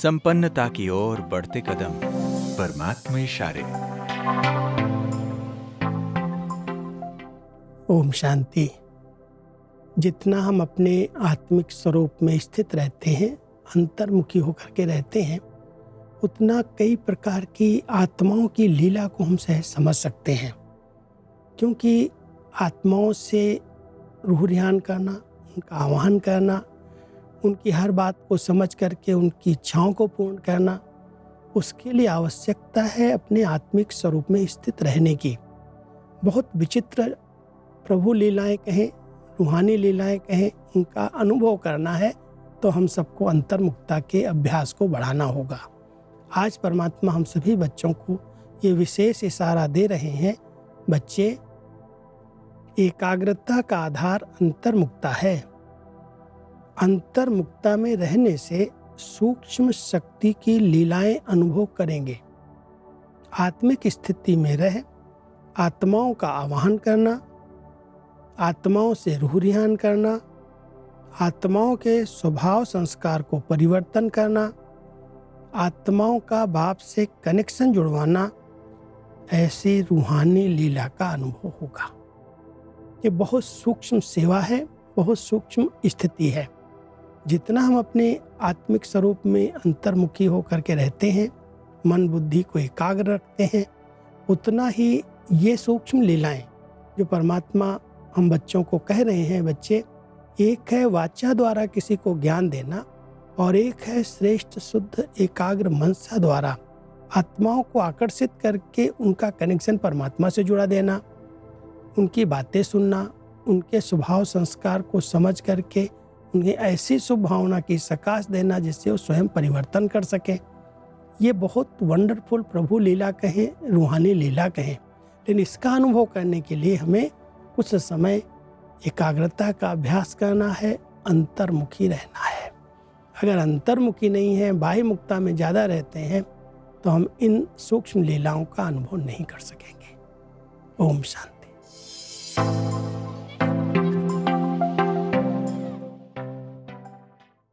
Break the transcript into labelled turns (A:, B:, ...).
A: संपन्नता की ओर बढ़ते कदम, परमात्मा इशारे।
B: ओम शांति। जितना हम अपने आत्मिक स्वरूप में स्थित रहते हैं, अंतर्मुखी होकर के रहते हैं, उतना कई प्रकार की आत्माओं की लीला को हम सहज समझ सकते हैं। क्योंकि आत्माओं से रूह रिहान करना, उनका आह्वान करना, उनकी हर बात को समझ करके उनकी इच्छाओं को पूर्ण करना, उसके लिए आवश्यकता है अपने आत्मिक स्वरूप में स्थित रहने की। बहुत विचित्र प्रभु लीलाएं कहें, रूहानी लीलाएं कहें, उनका अनुभव करना है तो हम सबको अंतर्मुखता के अभ्यास को बढ़ाना होगा। आज परमात्मा हम सभी बच्चों को ये विशेष इशारा दे रहे हैं, बच्चे, एकाग्रता का आधार अंतर्मुखता है। अंतर्मुखता में रहने से सूक्ष्म शक्ति की लीलाएं अनुभव करेंगे। आत्मिक स्थिति में रह आत्माओं का आह्वान करना, आत्माओं से रूह रिहान करना, आत्माओं के स्वभाव संस्कार को परिवर्तन करना, आत्माओं का बाप से कनेक्शन जुड़वाना, ऐसी रूहानी लीला का अनुभव होगा। ये बहुत सूक्ष्म सेवा है, बहुत सूक्ष्म स्थिति है। जितना हम अपने आत्मिक स्वरूप में अंतर्मुखी होकर के रहते हैं, मन बुद्धि को एकाग्र रखते हैं, उतना ही ये सूक्ष्म लीलाएं जो परमात्मा हम बच्चों को कह रहे हैं, बच्चे, एक है वाचा द्वारा किसी को ज्ञान देना और एक है श्रेष्ठ शुद्ध एकाग्र मनसा द्वारा आत्माओं को आकर्षित करके उनका कनेक्शन परमात्मा से जुड़ा देना, उनकी बातें सुनना, उनके स्वभाव संस्कार को समझ करके उन्हें ऐसी शुभ भावना की सकाश देना जिससे वो स्वयं परिवर्तन कर सके। ये बहुत वंडरफुल प्रभु लीला कहें, रूहानी लीला कहें, लेकिन इसका अनुभव करने के लिए हमें कुछ समय एकाग्रता का अभ्यास करना है, अंतर्मुखी रहना है। अगर अंतर्मुखी नहीं है, बाह्य मुक्ता में ज़्यादा रहते हैं, तो हम इन सूक्ष्म लीलाओं का अनुभव नहीं कर सकेंगे। ओम शांति।